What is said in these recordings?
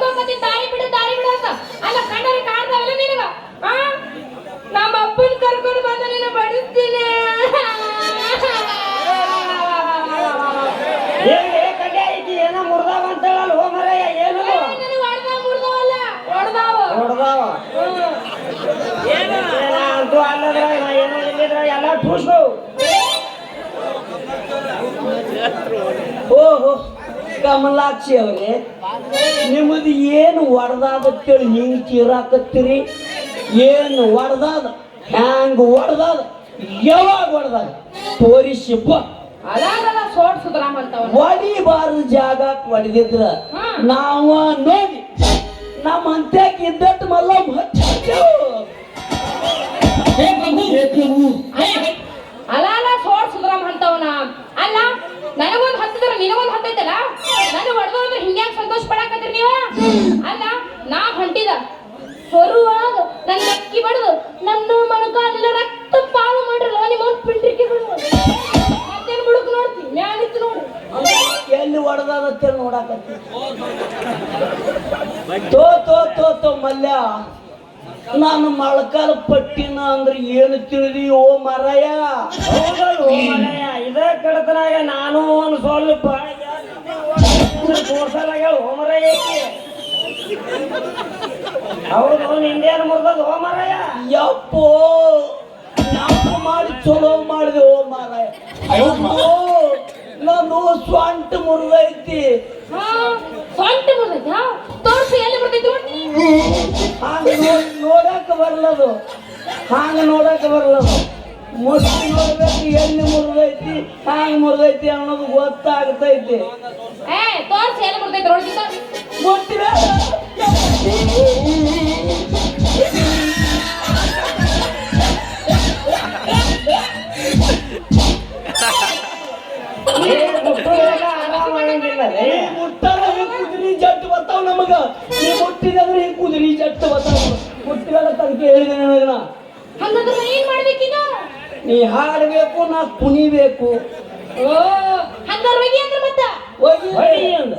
ಬಡ್ಕೋಕತ್ತಿ ದಾರಿ ಬಿಡು ಅಂತ ಅಲ್ಲ ಕಣ್ಣಲ್ಲಿ ಕಾಣ್ತಾವಲ್ಲ ನಿನಗ ನಮ್ಮ ಅಪ್ಪನ ಕರ್ಕೊಂಡು ಬಂದ ನಿನ್ನ ಬಡಿಸ್ತೀನಿ ಏನೋ ಮುರ್ದಾವ ಅಂತ ಹೇಳಲ್ಲ ಹೋ ಮರಯ್ಯ ಏನು ಮುರ್ದವಲ್ಲ ಹೊಡ್ದಾವ ಅಂತೂ ಅಲ್ಲದ್ರ ಏನೋ ಇಲ್ಲಿದ್ರ ಎಲ್ಲ ಟೂಸ್ಕು ಓಹೋ ಕಮಲಾಕ್ಷಿ ಅವರೇ ನಿಮ್ಮದು ಏನು ಹೊಡೆದಾದತ್ತೇಳಿ ಹಿಂಗೆ ಚೀರಾಕತ್ತೀರಿ ಏನು ಹೊಡೆದಾದ ಹ್ಯಾಂಗ ಹೊಡೆದಾದ ಯಾವಾಗ ಹೊಡೆದಾದ ತೋರಿಸಿ ಅದಾಗಲ್ಲ ಸೋಟ್ ಸುಧಾರಾಮ್ ಅಂತವ ಹೊಡಿಬಾರ್ದು ಜಾಗ ಹೊಡೆದಿದ್ರ ನಾವ ನೋಡಿ ನಮ್ಮ ಅಂತ್ಯಕ್ಕೆ ಇದ್ದಟ್ಟು ಮಲ್ಲ ಅಲ್ಲ ಸೋಟ್ ಸುಧಾರಾಮ್ ಅಂತವನ ಅಲ್ಲ ನನಗೊಂದು ಹತ್ತಿದ್ರ ನಿನಗೊಂದು ಹತ್ತೈತಲ್ಲ ನನಗೆ ಹೊಡೆದ ಅಂದ್ರೆ ಹಿಂಗ್ಯಾಕ್ ಸಂತೋಷ ಪಡಾಕತ್ರಿ ನೀವ ಅಲ್ಲ ನಾ ಹೊಂಟಿದ ಹೊರುವಾಗ ನನ್ನ ಅಕ್ಕಿ ಬಡ್ದು ನನ್ನ ಮೊಣಕಾಲೆಲ್ಲ ರಕ್ತ ಪಾಲು ಮಾಡ್ರಲ್ಲ ನಿಮ್ಮ ಪಿಂಡ್ರಿಕೆಗಳು ಮತ್ತೇನು ಬುಡುಕ್ ನೋಡ್ತಿ ಮ್ಯಾಲಿತ್ತು ನೋಡ್ರಿ ಎಲ್ಲಿ ಹೊಡೆದಾದತ್ತೇಳಿ ನೋಡಾಕತ್ತಿ ತೋ ತೋ ತೋ ತೋ ಮಲ್ಯ ನಾನು ಮೊಳಕಾಲ ಪಟ್ಟಿನ ಅಂದ್ರೆ ಏನು ತಿಳಿದಿ ಓ ಮರಯ್ಯ ಇದೇ ಕಡತನಾಗ ನಾನು ಒಂದು ಸ್ವಲ್ಪ ತೋರ್ಸಲಾಗ ಹೋಮರಯ್ಯ ಹೌದು ನಿಂದೇನು ಮುರ್ದದು ಹೋಮರಯ್ಯ ಯಪ್ಪೋ ನಾವು ಮಾಡಿ ಚಲೋ ಮಾಡಿದೆ ಓ ಮಾರಾಯ ನಾನು ಸ್ವಂಟ ಮುರಿದೈತಿ ಸ್ವಂಟ ಮುರಿದೈತಿ ತೋರ್ಸು ಎಲ್ಲಿ ಮುರಿದೈತಿ ನೋಡಕ ಬರ್ಲದು ಹಾಂಗ ನೋಡಕ ಬರ್ಲದು ಮುಷ್ಟಿ ನೋಡ್ಬೇಕು ಎಲ್ಲಿ ಮುರಿದೈತಿ ಹಾಂಗ ಮುರಿದೈತಿ ಅನ್ನೋದು ಗೊತ್ತಾಗ್ತೈತಿ ತೋರ್ಸು ಎಲ್ಲಿ ಮುರಿದೈತಿ ನೋಡ್ತಿದ್ದ ಗೊತ್ತಿಲ್ಲ ಕುದುರಿ ಜಟ್ಟು ಬರ್ತಾವ ನಮಗ ನೀ ಮುಟ್ಟಿದ್ರೆ ಹಿಂಗ್ ಕುದುರಿ ಜಟ್ಟು ಬರ್ತಾವ ಮುಟ್ಟಿವೆಲ್ಲ ತನಕ ಹೇಳಿದೆ ನನಗನ ಹಂಗಂದ್ರೆ ಏನ್ ಮಾಡ್ಬೇಕೀಗ ನೀ ಹಾಡಬೇಕು ನಾ ಕುಣಿಬೇಕು ಓ ಹಂಗಾರ ಹೋಗಿ ಅಂದ್ರೆ ಮತ್ತ ಹೋಗಿ ಅಂದ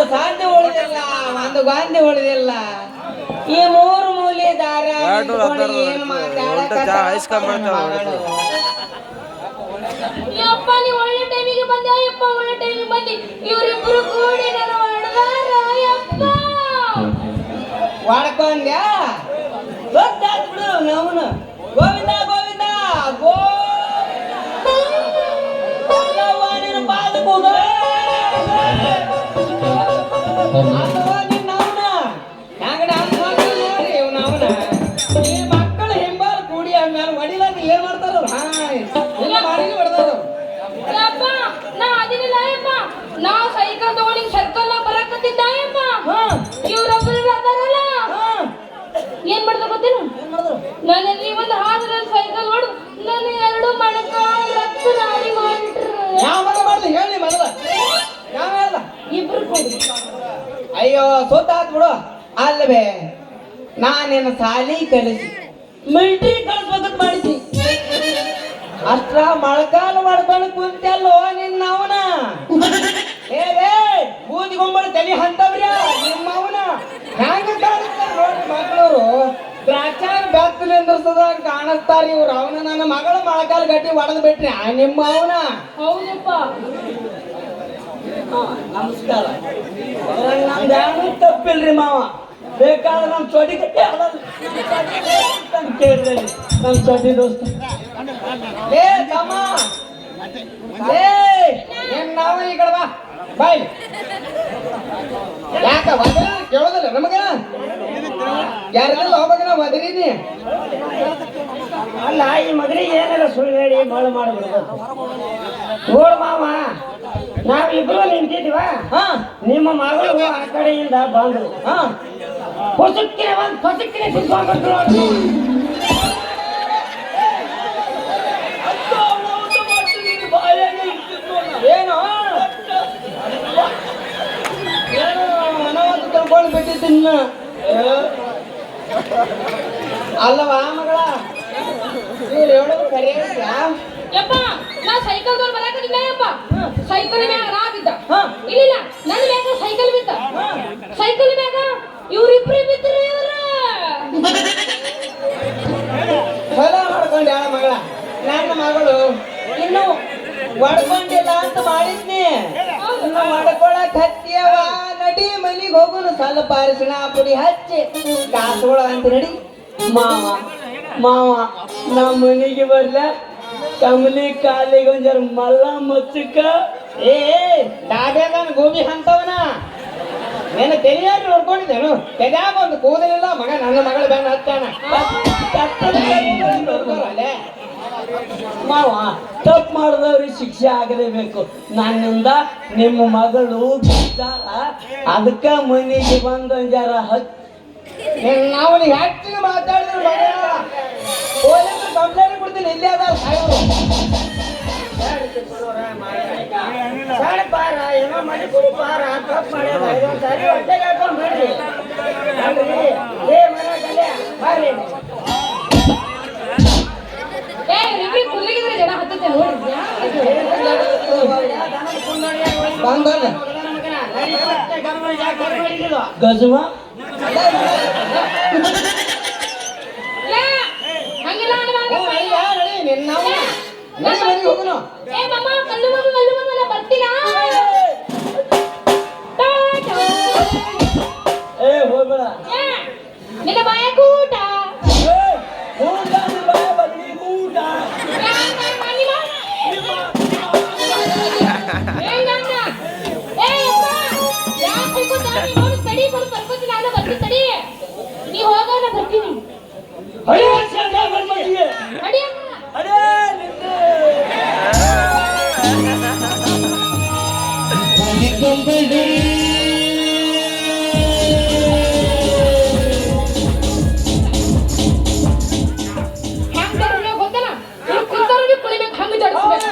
ಒಂದು ಸಾಧ್ಯ ಉಳಿದಿಲ್ಲ, ಒಂದು ಗಾಂಧಿ ಉಳಿದಿಲ್ಲ. ಈ ಮೂರು ಮೂಲಿ ದಾರ ಏನು ಯಪ್ಪ ನೀ ಒಳ್ಳೆ ಟೈಮಿಗೆ ಬಂದೆ ಯಪ್ಪ, ಒಳ್ಳೆ ಟೈಮಿಗೆ ಬಂದಿ. ಇವರಿಬ್ರು ಕೂಡಿ ನಾನು ಹೊಡೆದಾರ ಯಪ್ಪ. ಹೊಡ್ಕೊಂಡ್ಯಾ? ಗೊತ್ತಾಯ್ತು ಬಿಡು ನವನು. ಗೋವಿಂದ ಗೋವಿಂದ ಗೋವಿನ ಪಾದ ಕೂದ ಈ ಮಕ್ಕಳು ಹಿಂಬಾಲ್ ಕೂಡಿ ಆದ್ಮೇಲೆ ಹೊಡಿಲಾಕ ಏನ್ ಮಾಡ್ತಾರ? ಯಪ್ಪ ನಾ ಅದಿನಿಲ್ಲ ಯಪ್ಪ, ನಾ ಸೈಕಲ್ ತಗೊಂಡು ಸರ್ಕಲ್ ಬರಕತ್ತಿದ್ದ ಯಪ್ಪ. ಇವ್ರೊಬ್ರು ಅದಾರಲ್ಲ ಏನ್ ಮಾಡ್ದ ಗೊತ್ತೇನು? ನಾನು ಒಂದು ಹಾದ್ರ ಸೈಕಲ್ ಹೊಡೆದು ನನ್ನ ಎರಡು ಮಣಕ ರಕ್ತ ನಾಡಿ ಮಾಡ್ಬಿಟ್ರು. ಯಾವ ಮಾಡ್ದ ಹೇಳಿ ಮನದ ಯಾವ ಹೇಳ್ದ? ಇಬ್ರು ಕೂಡಿ. ಅಯ್ಯೋ ಸೋತಾತ್ ಬಿಡು. ಅಲ್ವೇ ನಾನೇನ ಸಾಲಿ ಕಲಿಸಿ ಮಿಲ್ಟ್ರಿ ಕಳ್ಸ್ಬೇಕಂತ ಮಾಡಿಸಿ ಅಷ್ಟ್ರ ಮಳಕಾಲ ಮಾಡ್ಕೊಂಡು ಕುಂತಲ್ಲೋ ನಿನ್ನ ಅವನ. ಏ ಬೂದಿಗೊಂಬಳ ತಲೆ ಅಂತವ್ರ ನಿಮ್ಮವನ ಹ್ಯಾಂಗ ಕಾಣಿಸ್ತಾರ ನೋಡ್ರಿ ಮಕ್ಕಳವರು. ದ್ರಾಕ್ಷಾರ ಬೆತ್ತಲಿ ನಿಂದ್ರಸದ ಕಾಣಿಸ್ತಾರ ಇವ್ರು. ಅವನ ನನ್ನ ಮಗಳ ಮೊಳಕಾಲು ಗಟ್ಟಿ ಹೊಡೆದ್ ಬಿಟ್ರಿ ನಿಮ್ಮ ಅವನ. ಹೌದಪ್ಪ. ನಮಸ್ಕಾರ. ನಮ್ದು ಯಾರು ತಪ್ಪಿಲ್ರಿ ಮಾವ. ಬೇಕಾದ್ರೆ ನಮ್ಮ ಚೋಟಿ ಕಟ್ಟಿ ಕೇಳಿದ್ರಿ ನಮ್ಮ ಚೋಟಿ ದೋಸ್ತ. ಏ ತಮ್ಮ ಏ ನಾವ ಈ ಕಡೆ ಬಾ ಬಾಯ್. ಯಾಕ ಒದರಿ ಕೇಳೋದಿಲ್ಲ ನಮಗ? ಯಾರಿಗೆಲ್ಲ ಹೋಗ್ಬೇಕನ ಒದರಿನಿ? ಅಲ್ಲ ಈ ಮಗನಿಗೆ ಏನಾರ ಸುಳ್ಳು ಹೇಳಿ ಮಳ ಮಾಡಿಬಿಡ್ಬೇಕು. ನೋಡು ಮಾವ, ನಾವಿಬ್ರು ನಿಂತಿದ್ವ. ನಿಮ್ಮ ಮಗಳು ಆ ಕಡೆಯಿಂದ ಬಂದ್ರು. ಹೊಸಕ್ಕಿನ ಬಂದು ಹೊಸಕ್ಕಿನ ಸಿಕ್ಕೊಂಡ್ಬಿಟ್ರು. ಏನು ಅನಾವತ್ತು ತಗೊಂಡು ಬಿಟ್ಟಿದ್ದಿನ್ನ ಅಲ್ಲವಾ ಮಗಳ? ಇವ್ರು ಹೇಳೋದು ಕರೆ ಯಪ್ಪ ನಾ ಸೈಕಲ್ ತಗೊಂಡು ಬರಕತ್ತಿದ್ದ ಯಪ್ಪ. ಸೈಕಲ್ ಮ್ಯಾಗ ನಾ ಬಿದ್ದ. ಇಲ್ಲ ನನ್ನ ಮ್ಯಾಗ ಸೈಕಲ್ ಬಿದ್ದ. ಸೈಕಲ್ ಮ್ಯಾಗ ಇವ್ರಿಬ್ರು ಬಿದ್ರು. ಚಲೋ ಮಾಡ್ಕೊಂಡು ಯಾಳ ಮಗಳ. ನನ್ನ ಮಗಳು ಇನ್ನು ಒಡ್ಕೊಂಡಿಲ್ಲ ಅಂತ ಮಾಡಿದ್ನಿ. ಇನ್ನು ಮಾಡ್ಕೊಳಕ್ ಹತ್ತಿಯವ ನಡಿ ಮನಿಗೆ ಹೋಗುನು. ಸ್ವಲ್ಪ ಅರಿಶಿಣ ಪುಡಿ ಹಚ್ಚಿ ಕಾಸುಗಳ ಅಂತ ನಡಿ. ಮಾವ ಮಾವ ನಮ್ಮ ಮನೆಗೆ ಬರ್ಲ ಕಮಲಿ ಕಾಲಿಗೆ ಒಂದ್ ಜರ ಮಲ್ಲ ಮಚ್ಚಕ್ಕ. ಏ ಡಾಬ್ಯಾಗನ ಗೋಬಿ ಅಂತವನ ನೆನ ತೆಲಿಯಾಗಿ ನೋಡ್ಕೊಂಡಿದ್ದೇನು? ತೆಗ್ಯಾಗ ಒಂದು ಕೂದಲಿಲ್ಲ ಮಗ. ನನ್ನ ಮಗಳ ಬೆನ್ನ ಹತ್ತಾನ. ಮಾವ ತಪ್ಪು ಮಾಡಿದವ್ರಿಗೆ ಶಿಕ್ಷೆ ಆಗಲೇಬೇಕು. ನನ್ನಿಂದ ನಿಮ್ಮ ಮಗಳು ಬಿದ್ದಾಳ, ಅದಕ್ಕ ಮನೆಗೆ ಬಂದ ಜರ ನಾವು ಹೆಚ್ಚಿಗೆ ಮಾತಾಡಿದ್ರು ಮಗ ಪೊಲೀಸರು ಕಂಪ್ಲೇಂಟ್ ಕೊಡ್ತೀನಿ. ಇಲ್ಲಿ ಅದ ಸಾಯ್ರು ಪಾರ ಏನೋ ಮಾಡಿ ಕೊಡು ಪಾರ ತಪ್ಪು ಮಾಡ್ಯಾರ. ಇದೊಂದ್ ಸರಿ ಹೊಟ್ಟೆಗೆ ಹಾಕೊಂಡ್ ಬಿಡ್ರಿ. ಏ ಮರ ಕಲ್ಯ ಬಾರಿ. ಏ ಇವ್ರಿಬ್ರು ಕುಲ್ಲಿಗಿದ್ರೆ ಜನ ಹತ್ತತ್ತೆ ನೋಡ್ರಿ. ಬಂದಲ್ಲ ಗಜಮ ಹಂಗಿಲ್ಲ ನಿನ್ನ ಮನೆಗೆ ಹೋಗುನು. ಏ ಮಮ್ಮ ಕಲ್ಲು ಮಮ್ಮ ನಾ ಬರ್ತೀನಾ? ಏ ಹೋಗ್ಬೇಡ. ನಿನ್ನ ಬಾಯ ಕೂಟ ನೀ ಹೋಗೋಣ ಬರ್ತೀನಿ. ಗೊತ್ತಲ್ಲ ಕುಂತವ್ರಿಗೆ ಕುಳಿಬೇಕು ಹಂಗ ಜಡಿಸ್ಬೇಕು.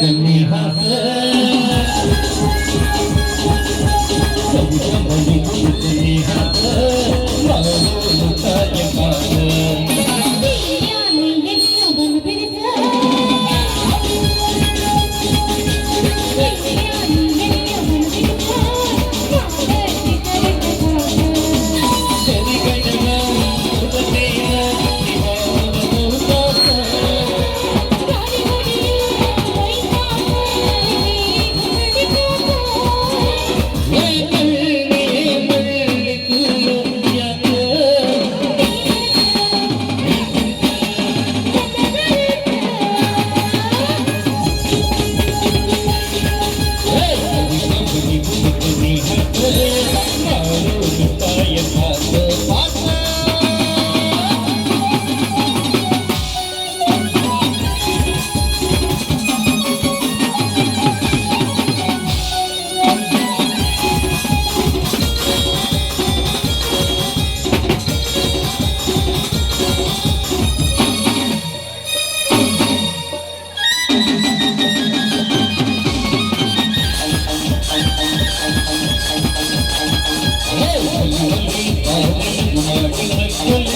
ಕಣ್ಣಿ ಹಾಸ ಮುಂದೆ